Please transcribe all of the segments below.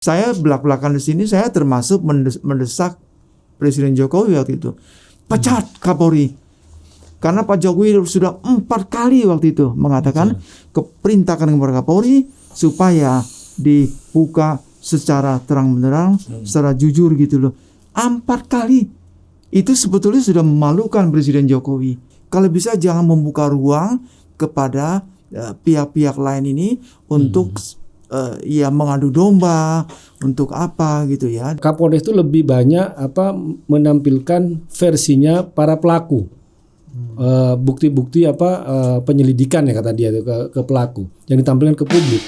Saya belak-belakan di sini, saya termasuk mendesak Presiden Jokowi waktu itu, pecat Kapolri. Karena Pak Jokowi sudah 4 kali waktu itu mengatakan keperintahkan kepada Kapolri supaya dibuka secara terang-benderang, secara jujur gitu loh. 4 kali. Itu sebetulnya sudah memalukan Presiden Jokowi. Kalau bisa jangan membuka ruang kepada pihak-pihak lain ini untuk ya mengadu domba, untuk apa gitu ya. Kapolres itu lebih banyak menampilkan versinya para pelaku, bukti-bukti penyelidikan ya kata dia ke pelaku yang ditampilkan ke publik.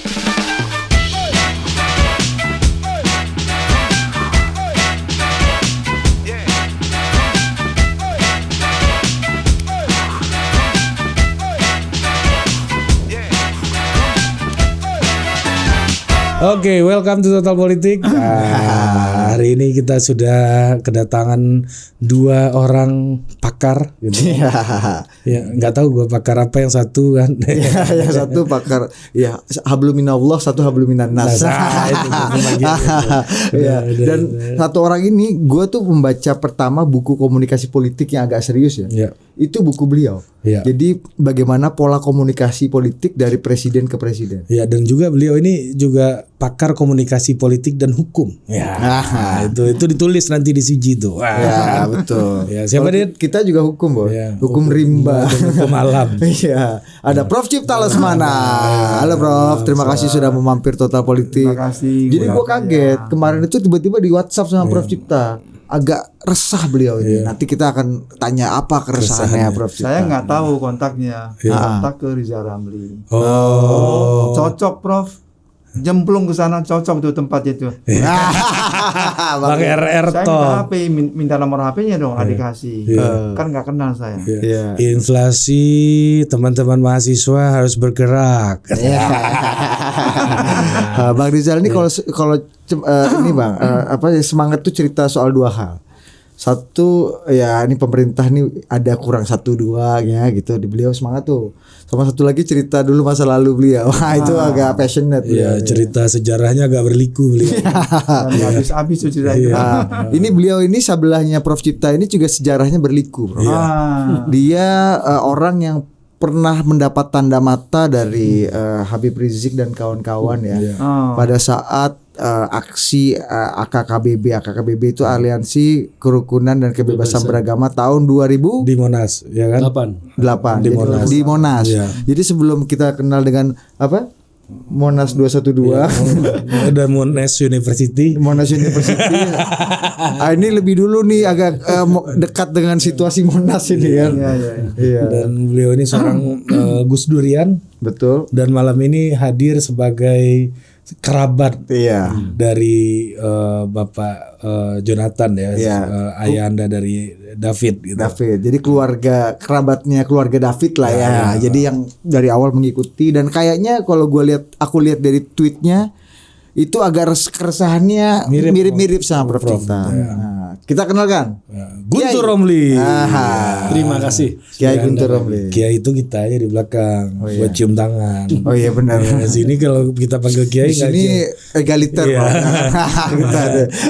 Oke, welcome to Total Politik. Hari ini kita sudah kedatangan 2 orang pakar gitu. Ya, nggak tahu gue pakar apa, yang satu kan. Yang satu pakar ya habluminallah, satu habluminannas. Dan satu orang ini gue tuh membaca pertama buku komunikasi politik yang agak serius ya. Itu buku beliau. Jadi bagaimana pola komunikasi politik dari presiden ke presiden. Ya, dan juga beliau ini juga pakar komunikasi politik dan hukum. Itu ditulis nanti di CG itu. Ya, betul. Ya, siapa dia? Kita juga hukum, Boy. Hukum rimba, hukum alam. Iya. Ada Prof Cipta Lesmana. Halo Prof, terima kasih sudah memampir Total Politik. Terima kasih. Jadi gue kaget kemarin itu tiba-tiba di WhatsApp sama Prof Cipta. Agak resah beliau ini. Nanti kita akan tanya apa keresahannya Prof Cipta. Saya nggak tahu kontaknya. Kontak ke Rizal Ramli. Cocok Prof. Jemplung ke sana, cocok tuh tempat itu. Bang RR Saya toh. minta HP, minta nomor HP-nya dong, adik kasih. Kan nggak kenal saya. Inflasi, teman-teman mahasiswa harus bergerak. Bang Rizal ini kalau ini Bang, semangat tuh cerita soal 2 hal. Satu ya, ini pemerintah nih ada kurang 1-2 ya gitu, di beliau semangat tuh. Sama satu lagi cerita dulu masa lalu beliau. Wah, itu agak passionate. Iya, cerita sejarahnya agak berliku beliau. Habis tuh ceritanya. Ini beliau ini sebelahnya Prof Cipta ini juga sejarahnya berliku, Bro. Dia orang yang pernah mendapat tanda mata dari Habib Rizik dan kawan-kawan ya. Pada saat aksi AKKBB itu Aliansi Kerukunan dan Kebebasan Beragama tahun 2000 di Monas, ya kan? 8 di Monas. Ya. Jadi sebelum kita kenal dengan apa? Monas 212 dan Monas University. Ini lebih dulu nih agak dekat dengan situasi Monas ini kan. Iya. Dan beliau ini seorang Gus Durian. Betul. Dan malam ini hadir sebagai kerabat dari Bapak Jonathan ya, ayahanda dari David gitu. Jadi kerabatnya keluarga David lah ya. Jadi yang dari awal mengikuti, dan kayaknya kalau aku lihat dari tweetnya itu agak keresahannya mirip-mirip sama Prof Cipta. Kita kenalkan Guntur Romli. Terima kasih Kiai Guntur Romli. Kiai itu kita aja di belakang buat cium tangan. Oh iya benar. Sini kalau kita panggil Kiai di sini egaliter.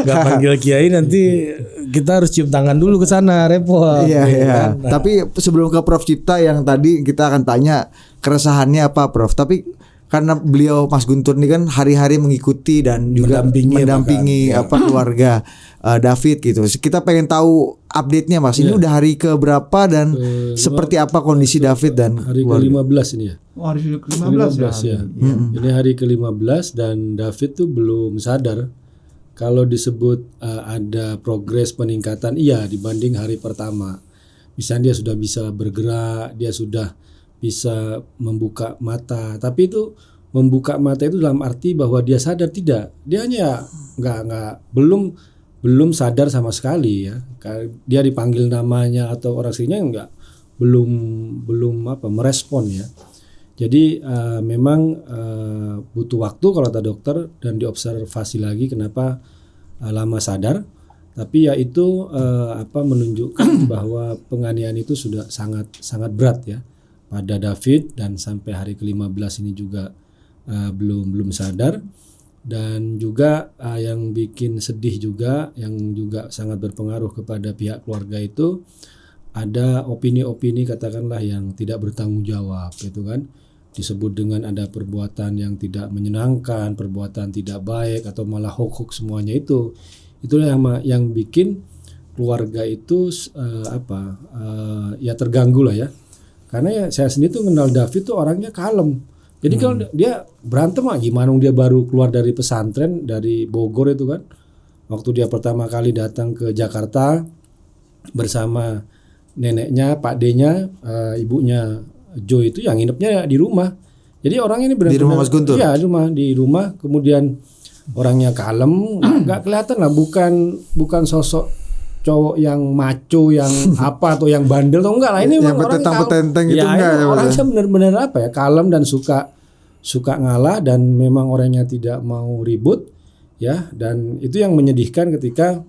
Gak panggil Kiai nanti kita harus cium tangan dulu ke sana, repot. Iya. Tapi sebelum ke Prof Cipta yang tadi kita akan tanya keresahannya apa Prof. Tapi karena beliau Mas Guntur ini kan hari-hari mengikuti dan juga mendampingi keluarga David gitu. Kita pengen tahu update-nya Mas. Ini udah hari ke berapa dan seperti apa kondisi David dan hari ke-15 ini ya. Hari ke-15 ya. Ini hari ke-15 dan David tuh belum sadar. Kalau disebut ada progres peningkatan, iya dibanding hari pertama. Misalnya dia sudah bisa bergerak, dia sudah bisa membuka mata, tapi itu membuka mata itu dalam arti bahwa dia sadar tidak, dia hanya belum sadar sama sekali ya. Dia dipanggil namanya atau orang aslinya belum merespon ya. Jadi memang butuh waktu kalau kata dokter, dan diobservasi lagi kenapa lama sadar. Tapi ya itu menunjukkan bahwa penganiayaan itu sudah sangat berat ya pada David, dan sampai hari ke-15 ini juga belum sadar. Dan juga yang bikin sedih juga, yang juga sangat berpengaruh kepada pihak keluarga itu ada opini-opini katakanlah yang tidak bertanggung jawab gitu kan. Disebut dengan ada perbuatan yang tidak menyenangkan, perbuatan tidak baik atau malah hoax semuanya itu. Itulah yang bikin keluarga itu ya terganggu lah ya. Karena ya saya sendiri tuh kenal David tuh orangnya kalem. Jadi kalau dia berantem gimana dia baru keluar dari pesantren dari Bogor itu kan. Waktu dia pertama kali datang ke Jakarta bersama neneknya, Pak D-nya, ibunya Joe itu yang nginepnya di rumah. Jadi orang ini benar-benar di rumah Mas Guntur. Iya, di rumah. Kemudian orangnya kalem, nggak kelihatan lah bukan sosok cowok yang maco yang apa atau yang bandel atau enggak lah, ini yang orang petentang itu enggak ya, orangnya benar-benar kalem dan suka ngalah dan memang orangnya tidak mau ribut ya. Dan itu yang menyedihkan ketika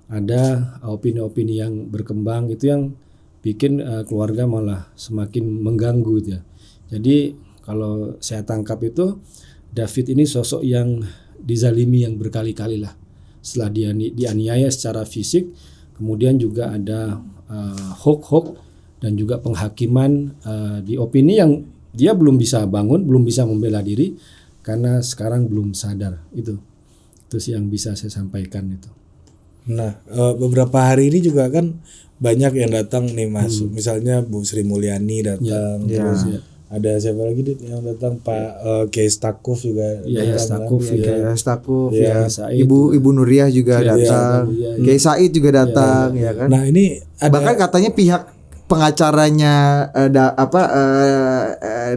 ada opini-opini yang berkembang itu yang bikin keluarga malah semakin mengganggu gitu ya. Jadi kalau saya tangkap itu David ini sosok yang dizalimi yang berkali-kali lah. Setelah dia dianiaya secara fisik, kemudian juga ada hoax dan juga penghakiman di opini yang dia belum bisa bangun, belum bisa membela diri karena sekarang belum sadar. Itu sih yang bisa saya sampaikan itu. Nah, beberapa hari ini juga kan banyak yang datang nih Mas. Misalnya Bu Sri Mulyani datang, terus ada siapa lagi yang datang, Pak Kiai Stakuf juga datang. Kiai Stakuf, Ibu Nuriyah juga datang, Kiai Said juga datang, ya kan. Nah ini bahkan katanya pihak pengacaranya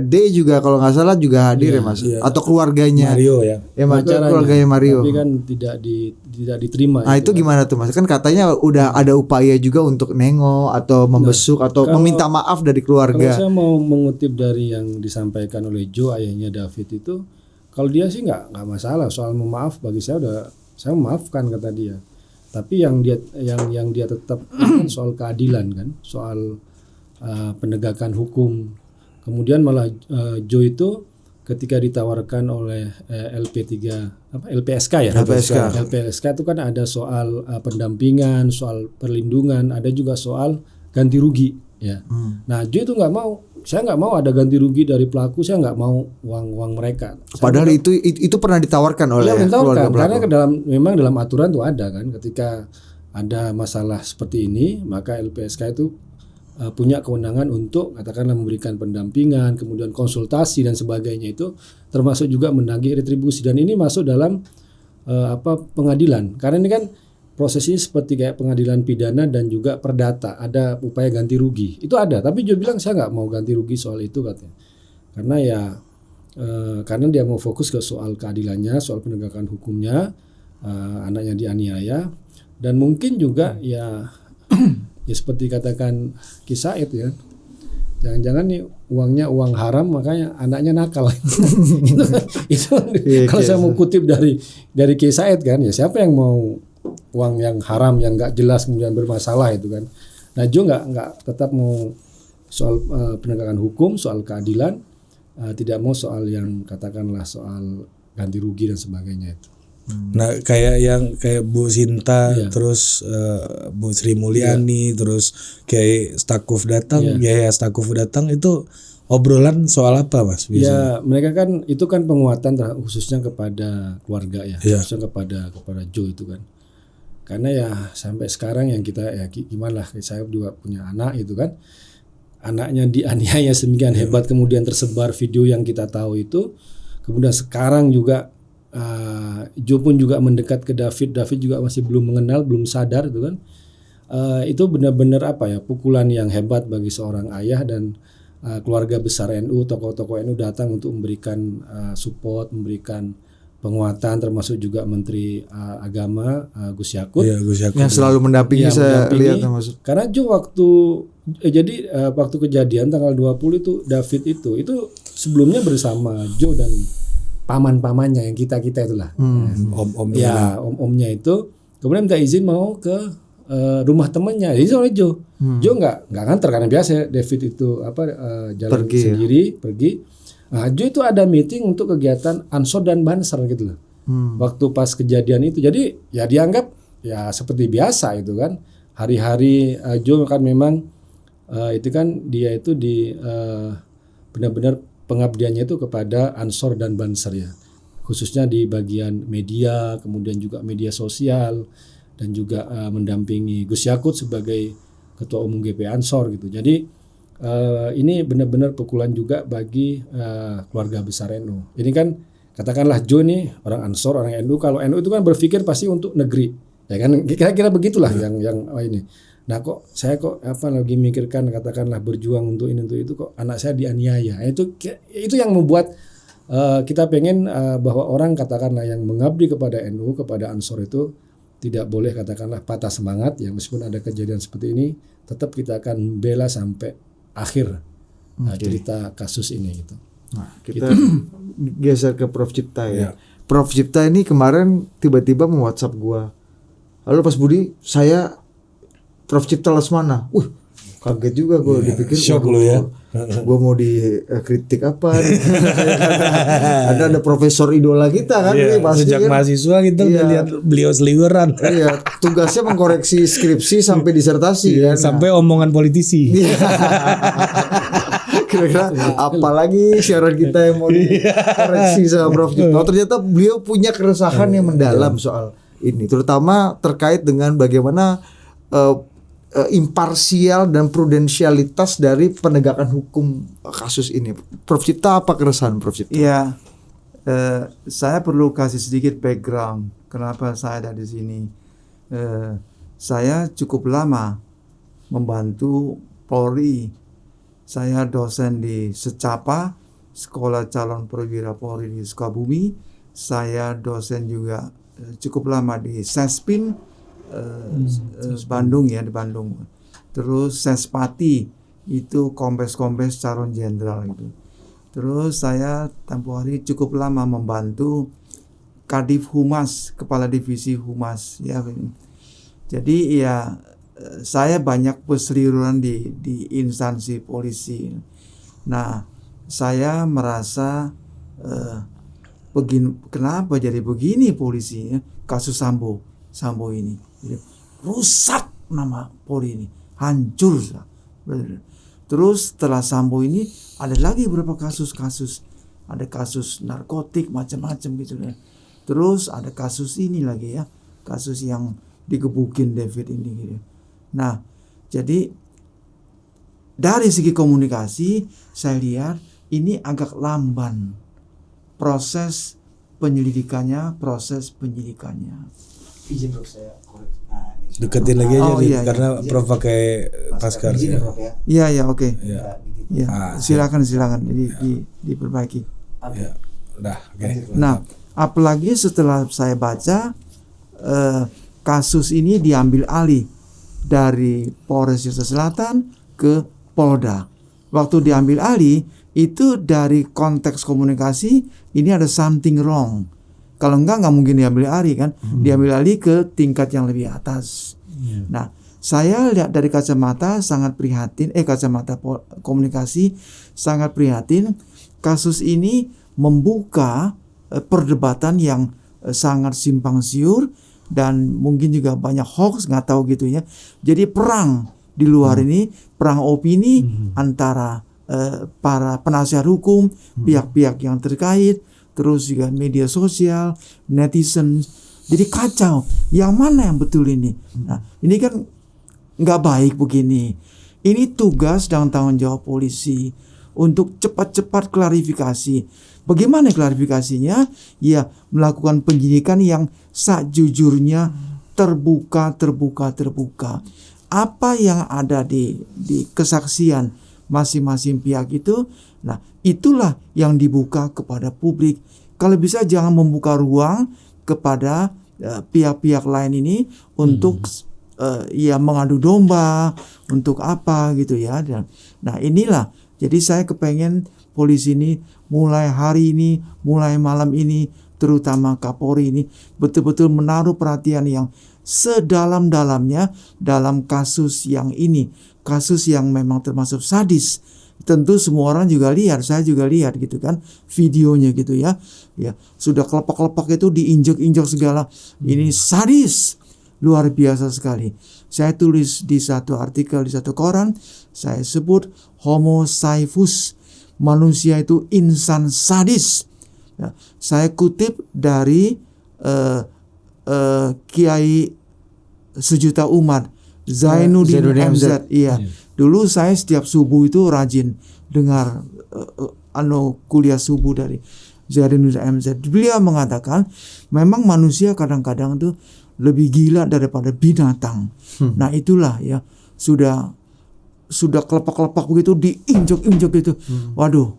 D juga kalau nggak salah juga hadir ya Mas, atau keluarganya Mario ya. Keluarganya Mario. Tapi kan tidak diterima. Nah itu gimana tuh Mas? Kan katanya udah ada upaya juga untuk nengok atau membesuk atau meminta maaf dari keluarga. Kalau saya mau mengutip dari yang disampaikan oleh Joe ayahnya David itu, kalau dia sih nggak masalah soal memaaf, bagi saya memaafkan kata dia. Tapi yang dia tetap soal keadilan kan, soal penegakan hukum. Kemudian malah Joe itu ketika ditawarkan oleh LPSK ya. LPSK itu kan ada soal pendampingan, soal perlindungan, ada juga soal ganti rugi ya. Nah, Joe itu nggak mau. Saya nggak mau ada ganti rugi dari pelaku, saya nggak mau uang mereka. Padahal itu pernah ditawarkan oleh keluarga pelaku. Karena memang dalam aturan tuh ada kan, ketika ada masalah seperti ini maka LPSK itu punya kewenangan untuk katakanlah memberikan pendampingan, kemudian konsultasi dan sebagainya, itu termasuk juga menagih retribusi, dan ini masuk dalam pengadilan. Karena ini kan prosesnya seperti kayak pengadilan pidana dan juga perdata, ada upaya ganti rugi. Itu ada, tapi Joe bilang saya nggak mau ganti rugi soal itu katanya. Karena karena dia mau fokus ke soal keadilannya, soal penegakan hukumnya, anaknya dianiaya, dan mungkin juga ya seperti katakan Kisah ya. Jangan-jangan nih uangnya uang haram makanya anaknya nakal. itu kalau saya mau kutip dari Kisah kan, ya siapa yang mau uang yang haram yang nggak jelas kemudian bermasalah itu kan. Nah Joe nggak tetap mau soal penegakan hukum, soal keadilan, tidak mau soal yang katakanlah soal ganti rugi dan sebagainya itu. Nah kayak Bu Sinta, terus Bu Sri Mulyani, terus kayak Stakuf datang, itu obrolan soal apa Mas? Biasanya? Ya mereka kan itu kan penguatan khususnya kepada keluarga ya, khususnya kepada Joe itu kan. Karena ya sampai sekarang yang kita gimana lah, saya juga punya anak itu kan, anaknya dianiaya sedemikian hebat, kemudian tersebar video yang kita tahu itu, kemudian sekarang juga Joe pun juga mendekat ke David juga masih belum mengenal, belum sadar itu kan. Itu benar-benar pukulan yang hebat bagi seorang ayah, dan keluarga besar NU, tokoh-tokoh NU datang untuk memberikan support, memberikan penguatan, termasuk juga Menteri Agama Gus Yakut. Iya, Gus Yakut. Yang selalu mendampingi, saya lihat maksud. Karena Joe waktu kejadian tanggal 20 itu David itu sebelumnya bersama Joe dan paman-pamannya yang kita itulah. Om-omnya. Ya, om-omnya itu kemudian minta izin mau ke rumah temannya. Jadi soalnya Joe nggak nganter karena biasa David itu jalan sendiri pergi. Nah, Joe itu ada meeting untuk kegiatan Ansor dan Banser gitu loh. waktu pas kejadian itu. Jadi ya dianggap ya seperti biasa itu kan. Hari-hari Jo kan memang itu kan dia itu benar-benar pengabdiannya itu kepada Ansor dan Banser ya. Khususnya di bagian media, kemudian juga media sosial, dan juga mendampingi Gus Yakut sebagai Ketua Umum GP Ansor gitu. Jadi ini benar-benar pukulan juga bagi keluarga besar NU. Ini kan katakanlah Jo nih orang Ansor, orang NU. Kalau NU itu kan berpikir pasti untuk negeri, ya kan? Kira-kira begitulah yang ini. Nah kok saya lagi mikirkan katakanlah berjuang untuk ini untuk itu, kok anak saya dianiaya. Itu yang membuat kita pengen bahwa orang katakanlah yang mengabdi kepada NU, kepada Ansor itu tidak boleh katakanlah patah semangat ya, meskipun ada kejadian seperti ini tetap kita akan bela sampai akhir cerita kasus ini gitu. Nah, kita geser ke Prof Cipta ya. Prof Cipta ini kemarin tiba-tiba me-WhatsApp gua. Halo Pas Budi, saya Prof Cipta Lesmana. Kaget juga gue, dipikir shock lo ya. Gue mau dikritik apa nih. ada profesor idola kita kan. Pasti Sejak kan, mahasiswa kita udah lihat beliau seliweran. Iya, tugasnya mengkoreksi skripsi sampai disertasi kan. Sampai omongan politisi. Kira-kira apalagi siaran kita yang mau dikoreksi sama Prof Cipta. Ternyata beliau punya keresahan yang mendalam soal ini, terutama terkait dengan bagaimana imparsial dan prudensialitas dari penegakan hukum kasus ini. Prof Cipta, apa keresahan Prof Cipta? Iya, saya perlu kasih sedikit background kenapa saya ada di sini. Saya cukup lama membantu Polri. Saya dosen di Secapa, Sekolah Calon Perwira Polri di Sukabumi. Saya dosen juga cukup lama di Sespin Bandung ya, di Bandung. Terus Sespati itu kompes-kompes calon jenderal gitu. Terus saya tempoh hari cukup lama membantu Kadif Humas, Kepala Divisi Humas ya. Jadi ya saya banyak berseliweran di instansi polisi. Nah, saya merasa kenapa jadi begini polisinya, kasus Sambo ini. Rusak nama Polri ini, hancur. Terus setelah Sambo ini ada lagi beberapa kasus-kasus, ada kasus narkotik macam-macam gitu ya. Terus ada kasus ini lagi ya, kasus yang digebukin David ini gitu. Nah, jadi dari segi komunikasi saya lihat ini agak lamban proses penyidikannya. Izin Prof, saya Deketin lagi aja iya, karena Prof pakai masker. Izin Prof ya. Iya, oke. Ya. Ya, silakan diperbaiki. Ya. Udah, oke. Nah, apalagi setelah saya baca kasus ini diambil alih dari Polres Jakarta Selatan ke Polda. Waktu diambil alih itu dari konteks komunikasi ini ada something wrong. Kalau enggak mungkin diambil alih kan, diambil alih ke tingkat yang lebih atas. Nah, saya lihat dari kacamata sangat prihatin, kacamata komunikasi sangat prihatin. Kasus ini membuka perdebatan yang sangat simpang siur dan mungkin juga banyak hoax, nggak tahu gitu ya. Jadi perang di luar ini, perang opini antara para penasihat hukum, pihak-pihak yang terkait, terus juga media sosial, netizen. Jadi kacau, yang mana yang betul ini? Nah, ini kan nggak baik begini. Ini tugas dan tanggung jawab polisi untuk cepat-cepat klarifikasi. Bagaimana klarifikasinya? Ya, melakukan penyidikan yang sejujurnya terbuka. Apa yang ada di kesaksian masing-masing pihak itu, nah itulah yang dibuka kepada publik. Kalau bisa jangan membuka ruang kepada pihak-pihak lain ini untuk ya mengadu domba, untuk apa gitu ya. Nah inilah, jadi saya kepengen polisi ini mulai hari ini, mulai malam ini, terutama Kapolri ini betul-betul menaruh perhatian yang sedalam-dalamnya dalam kasus yang ini, kasus yang memang termasuk sadis, tentu semua orang juga lihat, saya juga lihat gitu kan videonya gitu ya. Ya, sudah kelepak-kelepak itu diinjek-injek segala. Ini sadis. Luar biasa sekali. Saya tulis di satu artikel di satu koran, saya sebut Homo saivus. Manusia itu insan sadis. Ya, saya kutip dari Kiai sejuta umat Zainuddin MZ. Iya. Dulu saya setiap subuh itu rajin dengar kuliah subuh dari Zainuddin MZ. Beliau mengatakan memang manusia kadang-kadang tuh lebih gila daripada binatang. Nah, itulah ya sudah kelepak-kelepak begitu diinjek-injek gitu. Waduh.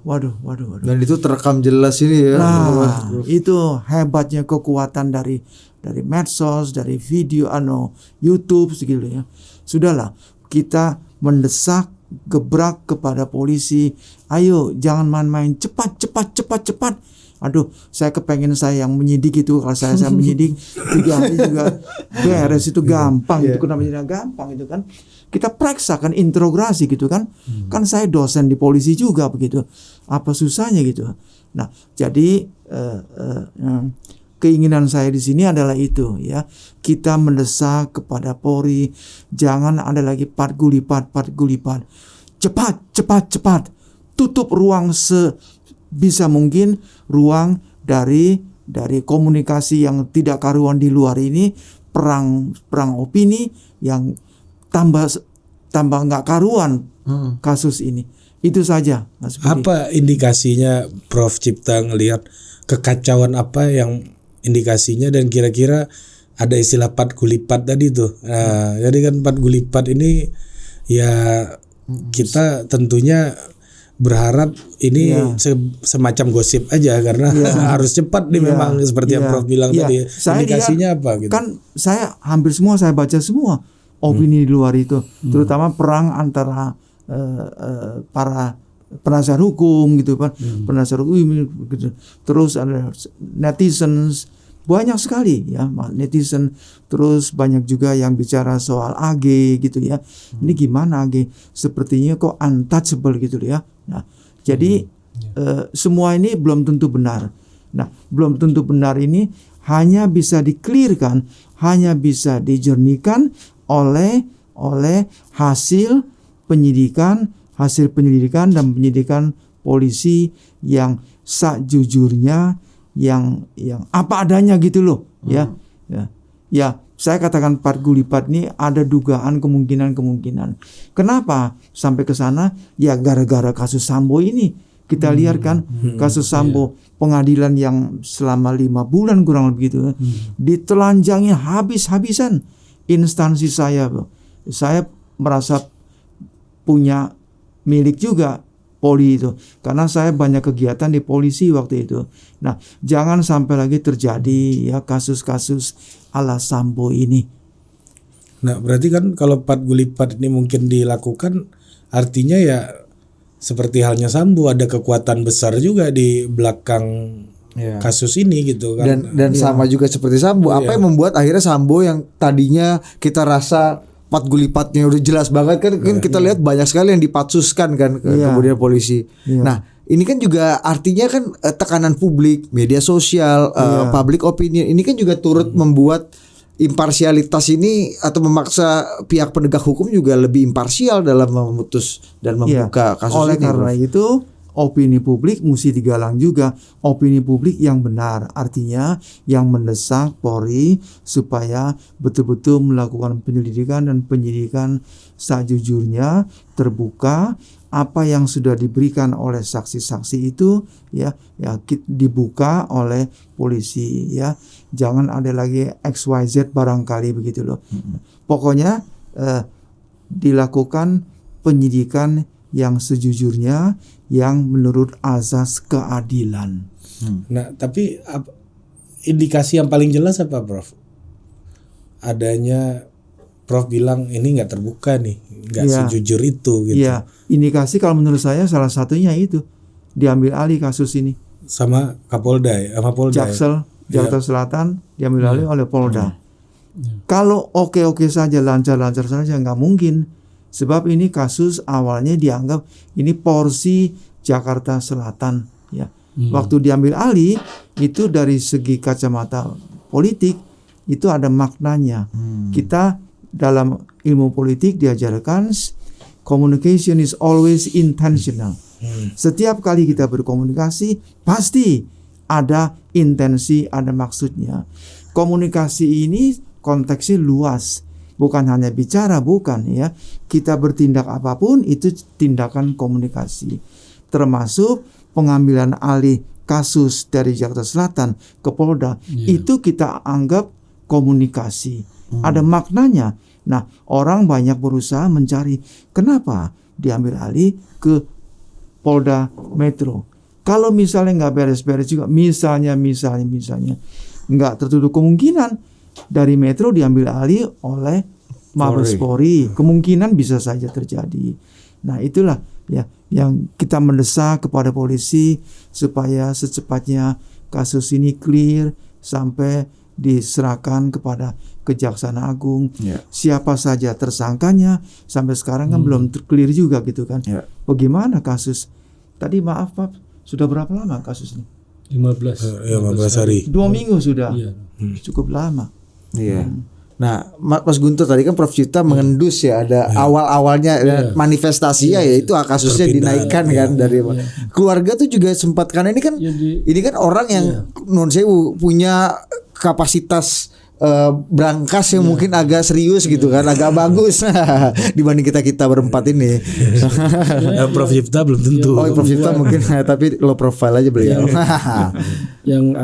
Dan itu terekam jelas ini ya. Nah, itu hebatnya kekuatan dari medsos, dari video YouTube segitu ya. Sudahlah, kita mendesak gebrak kepada polisi. Ayo, jangan main-main, cepat. Aduh, saya kepengen saya yang menyidik itu. Kalau saya menyidik 3 hari juga beres, itu gampang. Itu kenapa jadi gampang itu kan? Kita periksa kan, interogasi gitu kan. Kan saya dosen di polisi juga begitu. Apa susahnya gitu. Nah, jadi keinginan saya di sini adalah itu ya. Kita mendesak kepada Polri, jangan ada lagi pat gulipat. Cepat. Tutup ruang sebisa mungkin, ruang dari komunikasi yang tidak karuan di luar ini, perang opini yang tambah nggak karuan kasus ini. Itu saja, Mas Budi. Apa indikasinya Prof Cipta ngelihat kekacauan apa yang indikasinya, dan kira-kira ada istilah pat gulipat tadi tuh. Nah, jadi kan pat gulipat ini ya kita tentunya berharap ini semacam gosip aja karena harus cepat nih memang seperti yang Prof bilang tadi. Indikasinya apa gitu? Kan saya hampir semua saya baca semua opini di luar itu, terutama perang antara para penasihat hukum gitu kan, penasihat hukum gitu. Terus ada netizens banyak sekali ya, netizen. Terus banyak juga yang bicara soal AG gitu ya. Ini gimana AG? Sepertinya kok untouchable gitu ya. Nah, jadi semua ini belum tentu benar. Nah, belum tentu benar ini hanya bisa di-clearkan, hanya bisa dijernihkan oleh hasil penyelidikan dan penyidikan polisi yang sajujurnya, yang apa adanya gitu loh. Ya, saya katakan pat gulipat ini ada dugaan kemungkinan. Kenapa sampai ke sana? Ya gara-gara kasus Sambo ini. Kita lihat kan kasus Sambo, pengadilan yang selama 5 bulan kurang lebih gitu, ditelanjangi habis-habisan instansi saya. Saya merasa punya milik juga Polri itu, karena saya banyak kegiatan di polisi waktu itu. Nah, jangan sampai lagi terjadi ya kasus-kasus ala Sambo ini. Nah, berarti kan kalau pat gulipat ini mungkin dilakukan, artinya ya seperti halnya Sambo, ada kekuatan besar juga di belakang kasus ini gitu kan. Dan sama juga seperti Sambo. Apa yang membuat akhirnya Sambo yang tadinya kita rasa pat gulipatnya udah jelas banget kan, kita lihat banyak sekali yang dipatsuskan kan kemudian polisi. Nah, ini kan juga artinya kan tekanan publik, media sosial, public opinion ini kan juga turut membuat imparsialitas ini atau memaksa pihak penegak hukum juga lebih imparsial dalam memutus dan membuka kasus oleh ini. Karena itu opini publik mesti digalang juga, opini publik yang benar, artinya yang mendesak Polri supaya betul-betul melakukan penyelidikan dan penyidikan sajujurnya, terbuka. Apa yang sudah diberikan oleh saksi-saksi itu ya dibuka oleh polisi ya. Jangan ada lagi XYZ barangkali begitu loh. Pokoknya dilakukan penyidikan yang sejujurnya, yang menurut azas keadilan. Nah, tapi indikasi yang paling jelas apa, Prof? Adanya Prof bilang ini nggak terbuka nih, nggak sejujur itu gitu. Iya, indikasi kalau menurut saya salah satunya itu diambil alih kasus ini sama Kapolda ya, sama Polda. Jakarta Selatan diambil alih oleh Polda. Kalau oke-oke saja, lancar-lancar saja nggak mungkin. Sebab ini kasus awalnya dianggap ini porsi Jakarta Selatan ya. Waktu diambil alih itu dari segi kacamata politik itu ada maknanya. Kita dalam ilmu politik diajarkan communication is always intentional. Setiap kali kita berkomunikasi pasti ada intensi, ada maksudnya. Komunikasi ini konteksnya luas. Bukan hanya bicara, bukan ya. Kita bertindak apapun itu tindakan komunikasi. Termasuk pengambilan alih kasus dari Jakarta Selatan ke Polda, itu kita anggap komunikasi. Ada maknanya. Nah, orang banyak berusaha mencari kenapa diambil alih ke Polda Metro. Kalau misalnya nggak beres-beres juga, misalnya nggak tertutup kemungkinan dari Metro diambil alih oleh Mabes Polri. Kemungkinan bisa saja terjadi. Nah, itulah ya yang kita mendesak kepada polisi supaya secepatnya kasus ini clear sampai diserahkan kepada Kejaksaan Agung. Siapa saja tersangkanya sampai sekarang kan belum clear juga gitu kan. Bagaimana kasus? Tadi maaf Pak, sudah berapa lama kasus ini? 15 hari. 2 minggu sudah. Cukup lama. Iya. Nah, Mas Guntur tadi kan Prof Cipta mengendus ya ada awal-awalnya manifestasi ya itu kasusnya dinaikkan kan dari keluarga tuh juga sempat karena ini kan orang yang non sewu punya kapasitas berangkas yang mungkin agak serius gitu kan, agak bagus dibanding kita berempat ini. Prof Cipta belum tentu. Oh, Prof Cipta mungkin tapi low profile aja beliau. Yang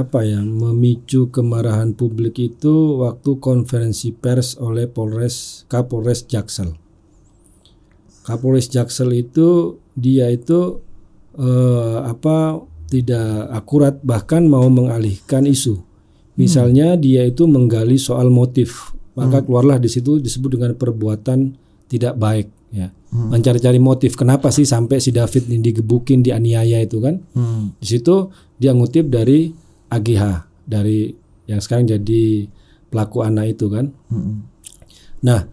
memicu kemarahan publik itu waktu konferensi pers oleh Kapolres Jaksel. Kapolres Jaksel itu dia itu tidak akurat, bahkan mau mengalihkan isu. Misalnya dia itu menggali soal motif, maka keluarlah di situ disebut dengan perbuatan tidak baik ya. Mencari-cari motif kenapa sih sampai si David ini digebukin, dianiaya itu kan. Di situ dia ngutip dari AGH, dari yang sekarang jadi pelaku anak itu kan. Nah,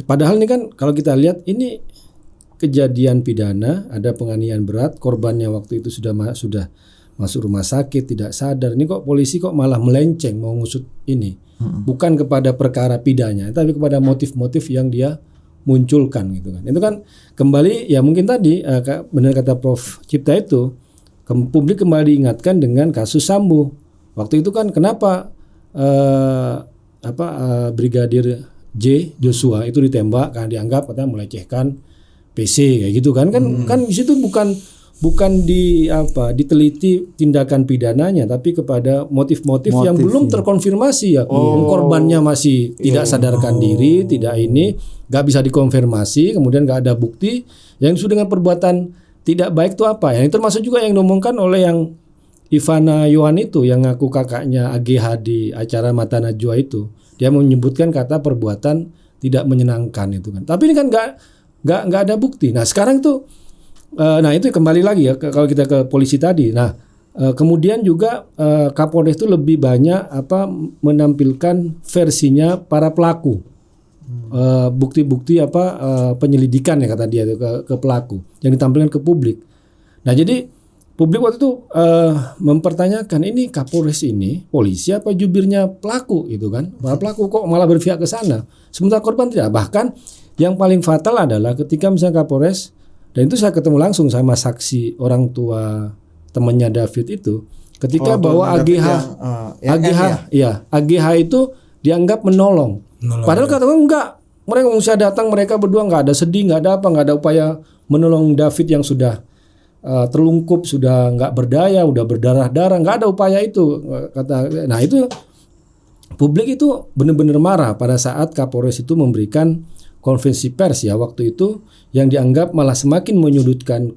padahal ini kan kalau kita lihat ini kejadian pidana, ada penganiayaan berat, korbannya waktu itu sudah masuk rumah sakit, tidak sadar. Ini kok polisi kok malah melenceng mau ngusut ini. Bukan kepada perkara pidana, tapi kepada motif-motif yang dia munculkan gitu kan. Itu kan kembali ya mungkin tadi benar kata Prof Cipta itu publik kembali diingatkan dengan kasus Sambo. Waktu itu kan kenapa Brigadir J Joshua itu ditembak karena dianggap katanya melecehkan PC kayak gitu kan. Kan di situ bukan diteliti tindakan pidananya, tapi kepada motif-motif yang belum terkonfirmasi ya. Korbannya masih tidak sadarkan diri, tidak nggak bisa dikonfirmasi, kemudian nggak ada bukti. Yang sudah dengan perbuatan tidak baik itu apa? Yang termasuk juga yang diomongkan oleh yang Ivana Yohan itu, yang ngaku kakaknya AGH di acara Mata Najwa itu. Dia menyebutkan kata perbuatan tidak menyenangkan itu kan. Tapi ini kan nggak ada bukti. Nah sekarang tuh itu kembali lagi ya kalau kita ke polisi tadi. Nah, kemudian juga Kapolres itu lebih banyak menampilkan versinya para pelaku. Bukti-bukti penyelidikan ya kata dia itu ke pelaku yang ditampilkan ke publik. Nah, jadi publik waktu itu mempertanyakan ini Kapolres ini polisi apa jubirnya pelaku gitu kan. Para pelaku kok malah berpihak ke sana. Sementara korban tidak. Bahkan yang paling fatal adalah ketika misalnya Kapolres. Dan itu saya ketemu langsung sama saksi orang tua temannya David itu ketika bahwa AGH itu dianggap menolong. Padahal katanya enggak, mereka mesti datang, mereka berdua nggak ada sedih, nggak ada upaya menolong David yang sudah terlungkup, sudah nggak berdaya, udah berdarah-darah, nggak ada upaya itu kata. Nah itu publik itu benar-benar marah pada saat Kapolres itu memberikan konferensi pers ya waktu itu yang dianggap malah semakin menyudutkan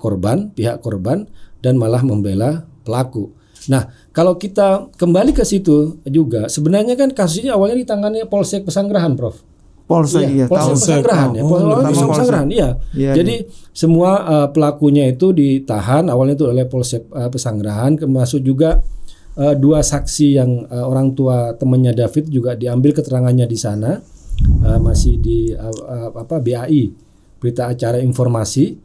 pihak korban dan malah membela pelaku. Nah, kalau kita kembali ke situ juga sebenarnya kan kasusnya awalnya ditangani Polsek Pesanggerahan, Prof. Polsek Pesanggerahan ya. Polsek Pesanggerahan iya. Jadi semua pelakunya itu ditahan awalnya itu oleh Polsek Pesanggerahan, termasuk juga 2 saksi yang orang tua temannya David juga diambil keterangannya di sana. masih di BAI, berita acara informasi,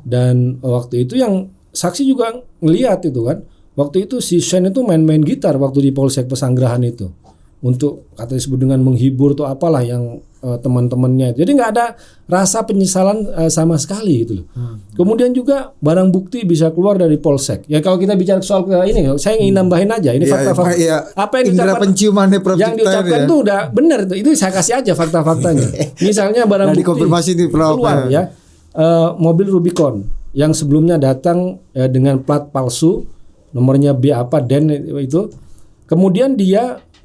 dan waktu itu yang saksi juga ngelihat itu kan, waktu itu si Shen itu main-main gitar waktu di Polsek Pesanggerahan itu, untuk katanya disebut dengan menghibur atau apalah yang teman-temannya. Jadi nggak ada rasa penyesalan sama sekali gitu loh. Kemudian juga barang bukti bisa keluar dari Polsek. Ya kalau kita bicara soal ini, saya ingin nambahin aja ini fakta-fakta. Apa yang indera penciumannya Prof. Yang diucapkan itu udah benar itu. Itu saya kasih aja fakta-faktanya. Misalnya barang bukti dikonfirmasi di keluar ya, mobil Rubicon yang sebelumnya datang dengan plat palsu, nomornya B apa Den itu. Kemudian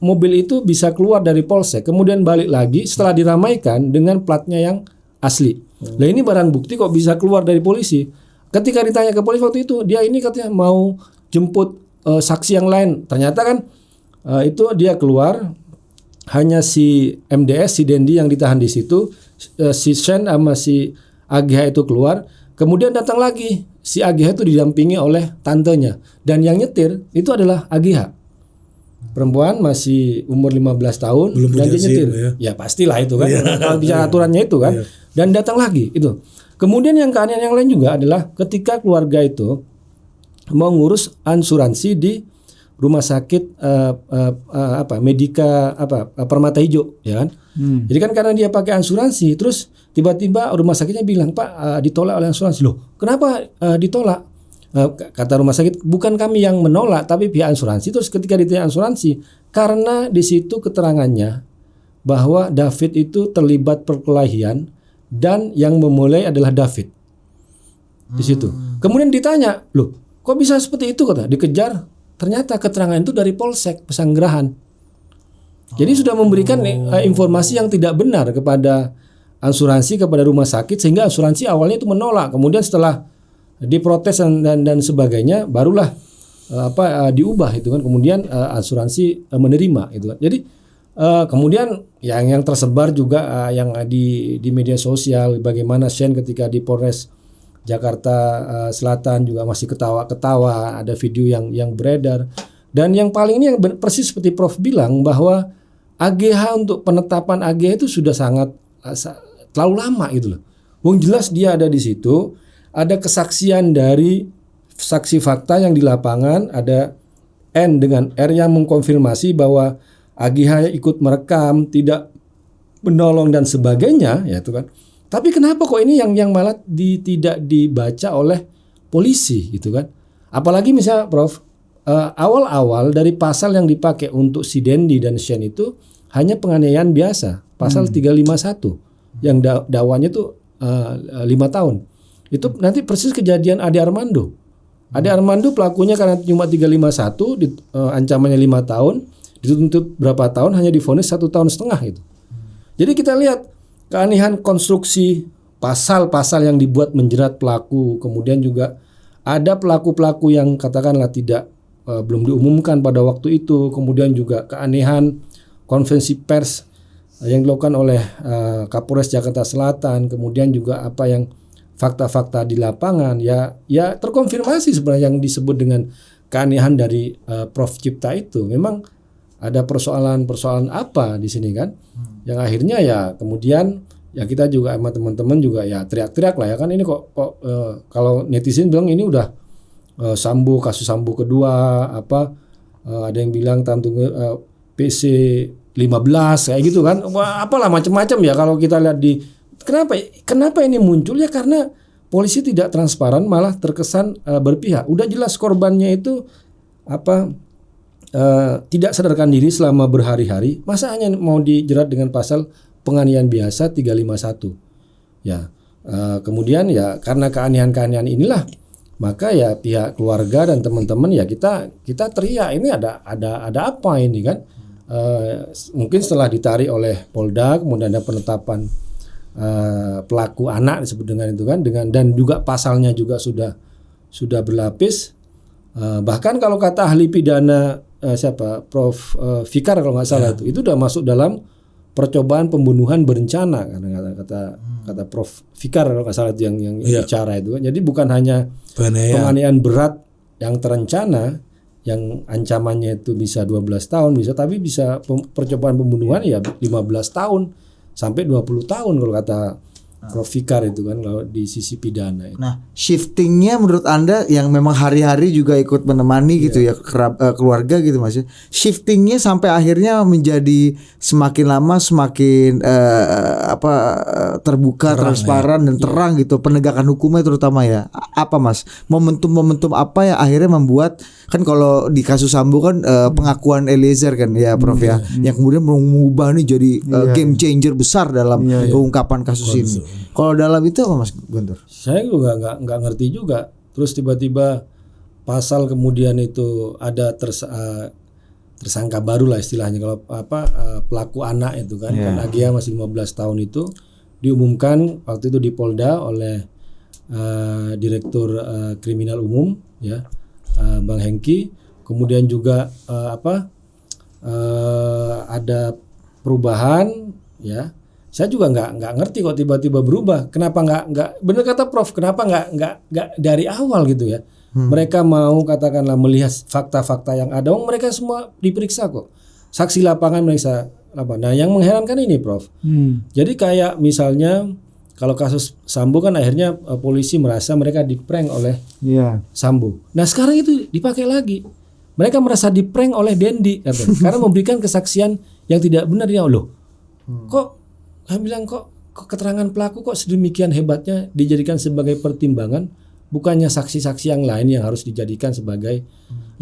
mobil itu bisa keluar dari Polsek, kemudian balik lagi setelah diramaikan dengan platnya yang asli. Nah ini barang bukti kok bisa keluar dari polisi. Ketika ditanya ke polisi waktu itu, dia ini katanya mau jemput saksi yang lain. Ternyata kan itu dia keluar, hanya si MDS, si Dendi yang ditahan di situ, si Shen sama si AGH itu keluar. Kemudian datang lagi, si AGH itu didampingi oleh tantenya. Dan yang nyetir itu adalah AGH. Perempuan masih umur 15 tahun belum dan dia nyetir. Ya. Ya pastilah itu kan. Kalau bicara aturannya itu kan. Dan datang lagi itu. Kemudian yang keanehan yang lain juga adalah ketika keluarga itu mau ngurus asuransi di rumah sakit Medika Permata Hijau ya kan. Jadi kan karena dia pakai asuransi, terus tiba-tiba rumah sakitnya bilang, "Pak, ditolak oleh asuransi." Loh, kenapa ditolak? Kata rumah sakit, bukan kami yang menolak tapi pihak asuransi. Terus ketika ditanya asuransi, karena di situ keterangannya bahwa David itu terlibat perkelahian dan yang memulai adalah David di situ. Kemudian ditanya, loh kok bisa seperti itu, kata dikejar, ternyata keterangan itu dari Polsek Pesanggerahan. Jadi sudah memberikan informasi yang tidak benar kepada asuransi, kepada rumah sakit, sehingga asuransi awalnya itu menolak. Kemudian setelah diprotes dan sebagainya, barulah diubah itu kan. Kemudian asuransi menerima itu kan. Jadi kemudian yang tersebar juga yang di media sosial, bagaimana Shen ketika di Polres Jakarta Selatan juga masih ketawa-ketawa, ada video yang beredar. Dan yang paling ini yang persis seperti Prof bilang, bahwa AGH untuk penetapan AGH itu sudah sangat terlalu lama gitu loh. Wong jelas dia ada di situ. Ada kesaksian dari saksi fakta yang di lapangan, ada N dengan R yang mengkonfirmasi bahwa AGH ikut merekam, tidak menolong dan sebagainya, ya itu kan. Tapi kenapa kok ini yang malah tidak dibaca oleh polisi gitu kan? Apalagi misalnya Prof, awal-awal dari pasal yang dipakai untuk si Dendi dan Shen itu hanya penganiayaan biasa, pasal 351 yang dakwanya itu 5 tahun. Itu nanti persis kejadian Ade Armando. Ade Armando pelakunya karena cuma 351, ancamannya 5 tahun, dituntut berapa tahun, hanya divonis 1,5 tahun gitu. Jadi kita lihat keanehan konstruksi pasal-pasal yang dibuat menjerat pelaku. Kemudian juga ada pelaku-pelaku yang katakanlah belum diumumkan pada waktu itu. Kemudian juga keanehan konferensi pers yang dilakukan oleh Kapolres Jakarta Selatan. Kemudian juga apa yang fakta-fakta di lapangan ya terkonfirmasi sebenarnya yang disebut dengan keanehan dari Prof Cipta itu. Memang ada persoalan apa di sini kan, yang akhirnya ya kemudian ya kita juga sama teman-teman juga ya teriak-teriak lah ya kan, ini kok kalau netizen bilang ini udah kasus Sambo kedua, ada yang bilang PC 15 kayak gitu kan, apalah macam-macam ya kalau kita lihat di kenapa ini muncul ya, karena polisi tidak transparan, malah terkesan berpihak. Udah jelas korbannya itu tidak sadarkan diri selama berhari-hari, masa hanya mau dijerat dengan pasal penganiayaan biasa 351 ya. Kemudian ya karena keanehan-keanehan inilah, maka ya pihak keluarga dan teman-teman ya kita teriak, ini ada apa ini kan. Mungkin setelah ditarik oleh Polda, kemudian ada penetapan pelaku anak disebut dengan itu kan, dan juga pasalnya juga sudah berlapis. Bahkan kalau kata ahli pidana Prof Fikar kalau nggak salah itu udah masuk dalam percobaan pembunuhan berencana, karena kata Prof Fikar kalau nggak salah itu yang bicara itu kan. Jadi bukan hanya penganiayaan berat yang terencana yang ancamannya itu bisa 12 tahun bisa, tapi bisa percobaan pembunuhan ya 15 tahun sampai 20 tahun kalau kata Prof. Fikar itu kan kalau di sisi pidana itu. Nah, shiftingnya menurut Anda yang memang hari-hari juga ikut menemani gitu ya keluarga gitu Mas. Shiftingnya sampai akhirnya menjadi semakin lama semakin terbuka, transparan dan terang gitu penegakan hukumnya terutama ya. Apa Mas? Momentum-momentum apa yang akhirnya membuat kan kalau di kasus Sambo kan pengakuan Eliezer kan ya Prof ya yang kemudian mengubah nih jadi game changer besar dalam pengungkapan kasus ini. Kalau dalam itu apa Mas Guntur? Saya juga nggak ngerti juga. Terus tiba-tiba pasal kemudian itu ada tersangka baru lah istilahnya kalau pelaku anak itu kan AGH masih 15 tahun itu diumumkan waktu itu di Polda oleh Direktur Kriminal Umum ya Bang Hengki. Kemudian juga ada perubahan ya. Saya juga nggak ngerti kok tiba-tiba berubah. Kenapa nggak? Benar kata Prof. Kenapa nggak dari awal gitu ya? Mereka mau katakanlah melihat fakta-fakta yang ada. Mereka semua diperiksa kok. Saksi lapangan mereka apa? Nah, yang mengherankan ini Prof. Jadi kayak misalnya kalau kasus Sambo kan akhirnya polisi merasa mereka diprank oleh Sambo. Nah sekarang itu dipakai lagi. Mereka merasa diprank oleh Dendi karena memberikan kesaksian yang tidak benar ya loh. Kok saya bilang kok keterangan pelaku kok sedemikian hebatnya dijadikan sebagai pertimbangan, bukannya saksi-saksi yang lain yang harus dijadikan sebagai.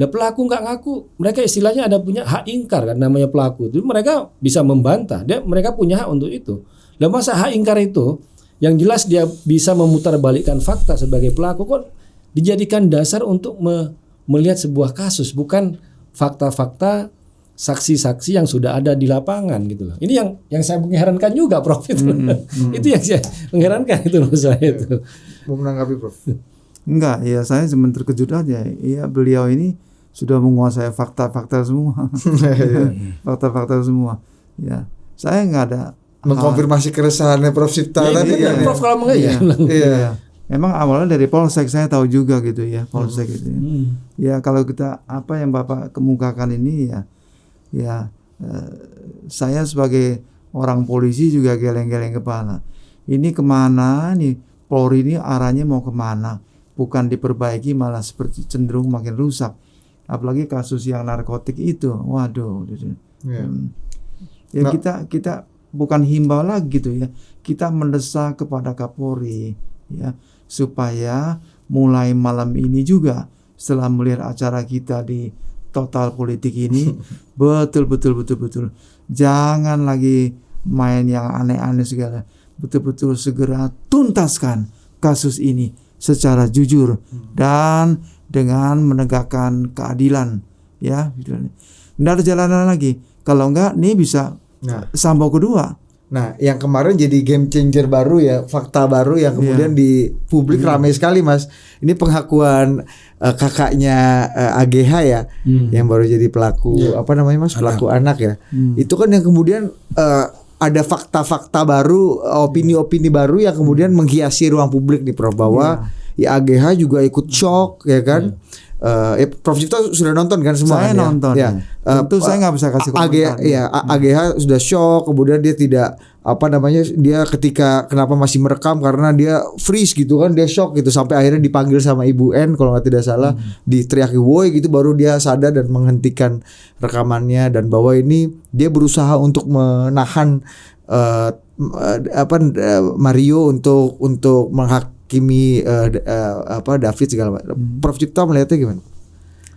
Lah pelaku nggak ngaku, mereka istilahnya ada punya hak ingkar kan namanya pelaku itu, mereka bisa membantah, mereka punya hak untuk itu. Lah masa hak ingkar itu yang jelas dia bisa memutarbalikkan fakta sebagai pelaku kok dijadikan dasar untuk melihat sebuah kasus, bukan fakta-fakta saksi-saksi yang sudah ada di lapangan gitu loh. Ini yang saya mengherankan juga Prof itu. Itu yang saya mengherankan itu menurut saya itu. Mau menanggapi Prof? Enggak, ya saya cuma terkejut aja. Iya beliau ini sudah menguasai fakta-fakta semua. Fakta-fakta semua. Ya, saya nggak ada mengkonfirmasi keresahannya Prof Cipta tadi ya. Prof kalau mau ya. Iya. Memang awalnya dari Polsek saya tahu juga gitu ya, Polsek itu ya. Ya kalau kita apa yang Bapak kemukakan ini ya saya sebagai orang polisi juga geleng-geleng kepala. Ini kemana nih Polri ini arahnya mau kemana? Bukan diperbaiki malah seperti cenderung makin rusak. Apalagi kasus yang narkotik itu, waduh. Ya kita bukan himbau lagi gitu ya. Kita mendesak kepada Kapolri ya supaya mulai malam ini juga setelah melihat acara kita di Total Politik ini betul jangan lagi main yang aneh-aneh segala, betul-betul segera tuntaskan kasus ini secara jujur dan dengan menegakkan keadilan ya. Nggak ada jalanan lagi, kalau enggak nih bisa Sambo kedua. Nah, yang kemarin jadi game changer baru ya, fakta baru yang kemudian di publik ramai sekali Mas. Ini pengakuan kakaknya AGH ya, yang baru jadi pelaku apa namanya Mas, pelaku anak ya. Itu kan yang kemudian ada fakta-fakta baru, opini-opini baru yang kemudian menghiasi ruang publik nih Prof, bahwa ya AGH juga ikut shock ya kan. Prof Cipta sudah nonton kan semua? Saya kan, nonton. Ya. Tentu saya nggak bisa kasih komentar. AGH sudah shock, kemudian dia tidak dia ketika kenapa masih merekam karena dia freeze gitu kan, dia shock gitu sampai akhirnya dipanggil sama Ibu N kalau nggak tidak salah, diteriaki woi gitu baru dia sadar dan menghentikan rekamannya, dan bahwa ini dia berusaha untuk menahan Mario untuk menghakimi David segala macam. Prof Cipta melihatnya gimana?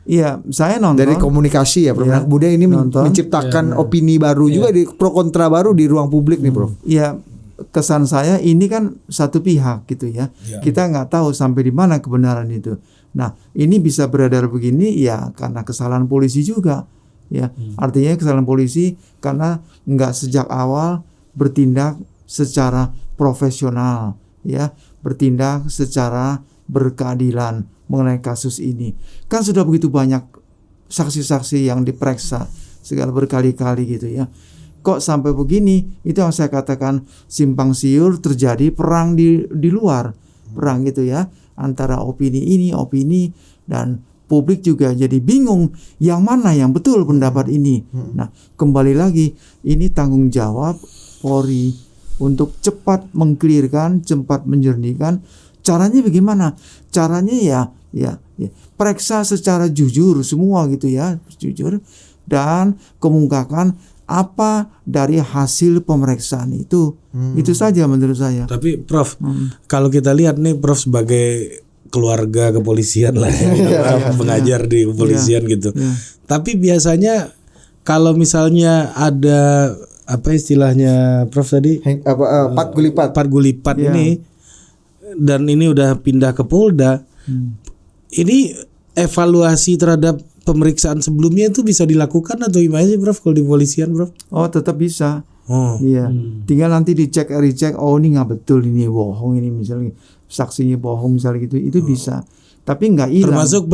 Iya, saya nonton dari komunikasi ya Prof. Nah, kemudian ini menciptakan opini baru juga di pro kontra baru di ruang publik nih Prof. Iya, kesan saya ini kan satu pihak gitu ya. Kita nggak tahu sampai di mana kebenaran itu. Nah, ini bisa beredar begini ya karena kesalahan polisi juga ya. Artinya kesalahan polisi karena nggak sejak awal bertindak secara profesional ya, bertindak secara berkeadilan mengenai kasus ini. Kan sudah begitu banyak saksi-saksi yang diperiksa segala berkali-kali gitu ya. Kok sampai begini? Itu yang saya katakan simpang siur, terjadi perang di luar. Perang gitu ya, antara opini ini, opini, dan publik juga jadi bingung yang mana yang betul pendapat ini. Nah, kembali lagi ini tanggung jawab Polri untuk cepat mengklirkan, cepat menjernihkan. Caranya bagaimana? Caranya ya periksa secara jujur semua gitu ya, jujur, dan kemukakan apa dari hasil pemeriksaan itu. Itu saja menurut saya. Tapi Prof, kalau kita lihat nih Prof sebagai keluarga kepolisian lah ya, mengajar di kepolisian gitu. Tapi biasanya kalau misalnya ada apa istilahnya Prof tadi? Pat Gulipat ini, dan ini udah pindah ke Polda. Ini evaluasi terhadap pemeriksaan sebelumnya itu bisa dilakukan atau gimana sih Prof kalau di polisian Prof? Oh, tetap bisa. Iya. Tinggal nanti dicek, recheck, oh ini nggak betul, ini bohong, ini misalnya saksinya bohong misalnya gitu, itu bisa. Tapi nggak hilang. Termasuk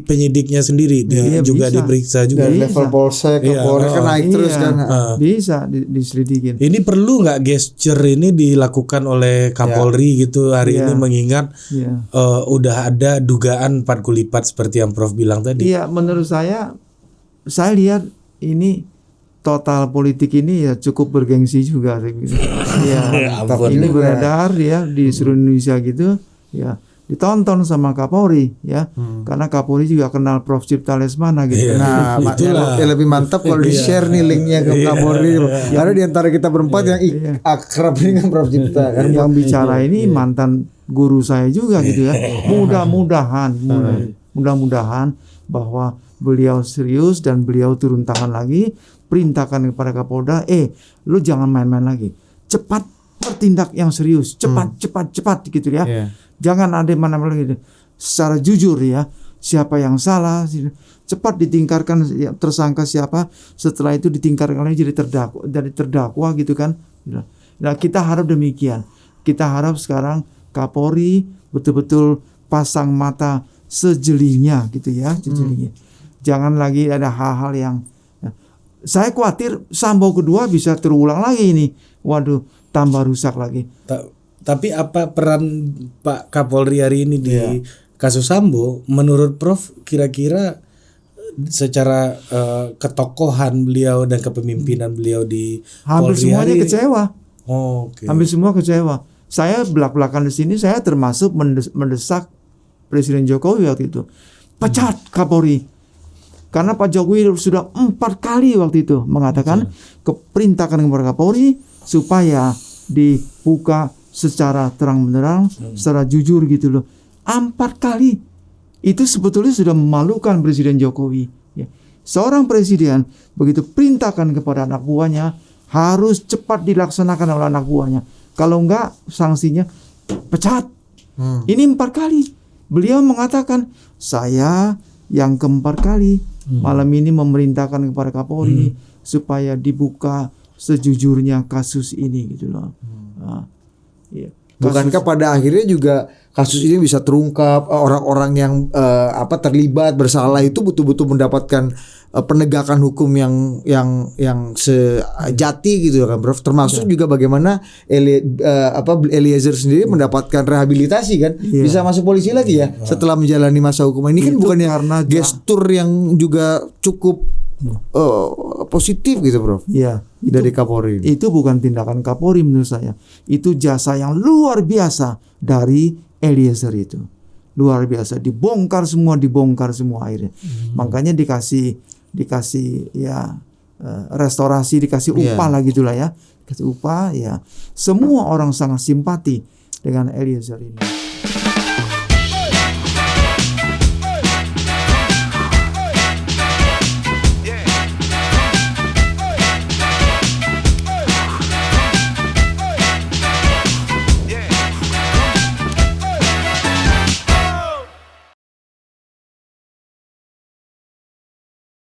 penyidiknya sendiri juga bisa. diperiksa juga. Dari level polsek ke Polres kan naik terus kan. Bisa diselidikin. Ini perlu nggak gesture ini dilakukan oleh Kapolri gitu hari ini mengingat udah ada dugaan Pat Gulipat seperti yang Prof bilang tadi. Iya, menurut saya lihat ini total politik ini ya cukup bergengsi juga gitu. Ya, ini beredar ya di seluruh Indonesia gitu ya. Ditonton sama Kapolri ya, karena Kapolri juga kenal Prof Cipta Lesmana gitu. Nah, lebih mantap kalau di share nih linknya ke Kapolri, karena di antara kita berempat yang akrab dengan Prof Cipta kan. Yang bicara ini mantan guru saya juga gitu ya. Mudah-mudahan bahwa beliau serius dan beliau turun tangan lagi, perintahkan kepada Kapolda, lu jangan main-main lagi, cepat bertindak yang serius, cepat gitu ya. Jangan ada mana-mana gitu. Secara jujur ya, siapa yang salah, cepat ditingkatkan tersangka siapa, setelah itu ditingkatkan lagi jadi terdakwa gitu kan. Nah, kita harap demikian. Kita harap sekarang Kapolri betul-betul pasang mata sejelinya gitu ya, sejelinya. Jangan lagi ada hal-hal yang saya khawatir Sambo kedua bisa terulang lagi ini. Waduh, tambah rusak lagi. Tapi apa peran Pak Kapolri hari ini di kasus Sambo? Menurut Prof, kira-kira secara ketokohan beliau dan kepemimpinan beliau di hampir Polri semuanya kecewa. Hampir semua kecewa. Saya belak-belakan di sini, saya termasuk mendesak Presiden Jokowi waktu itu, pecat Kapolri. Karena Pak Jokowi sudah 4 kali waktu itu mengatakan keperintahkan kepada Kapolri supaya dibuka secara terang-benderang, secara jujur gitu loh. 4 kali. Itu sebetulnya sudah memalukan Presiden Jokowi. Ya. Seorang presiden begitu perintahkan kepada anak buahnya harus cepat dilaksanakan oleh anak buahnya. Kalau enggak sanksinya pecat. Ini 4 kali. Beliau mengatakan, saya yang keempat kali malam ini memerintahkan kepada Kapolri supaya dibuka sejujurnya kasus ini gitu loh. Bukankah pada akhirnya juga kasus ini bisa terungkap, orang-orang yang terlibat bersalah itu betul-betul mendapatkan penegakan hukum yang sejati gitu kan Prof. Termasuk juga bagaimana Eliezer sendiri mendapatkan rehabilitasi kan, bisa masuk polisi lagi ya setelah menjalani masa hukuman. Ini kan bukannya karena gestur yang juga cukup positif gitu Prof. Iya, dari Kapolri. Itu bukan tindakan Kapolri menurut saya. Itu jasa yang luar biasa dari Eliezer itu. Luar biasa, dibongkar semua akhirnya. Makanya dikasih restorasi, dikasih upah lah gitulah ya. Dikasih upah ya. Semua orang sangat simpati dengan Eliezer ini.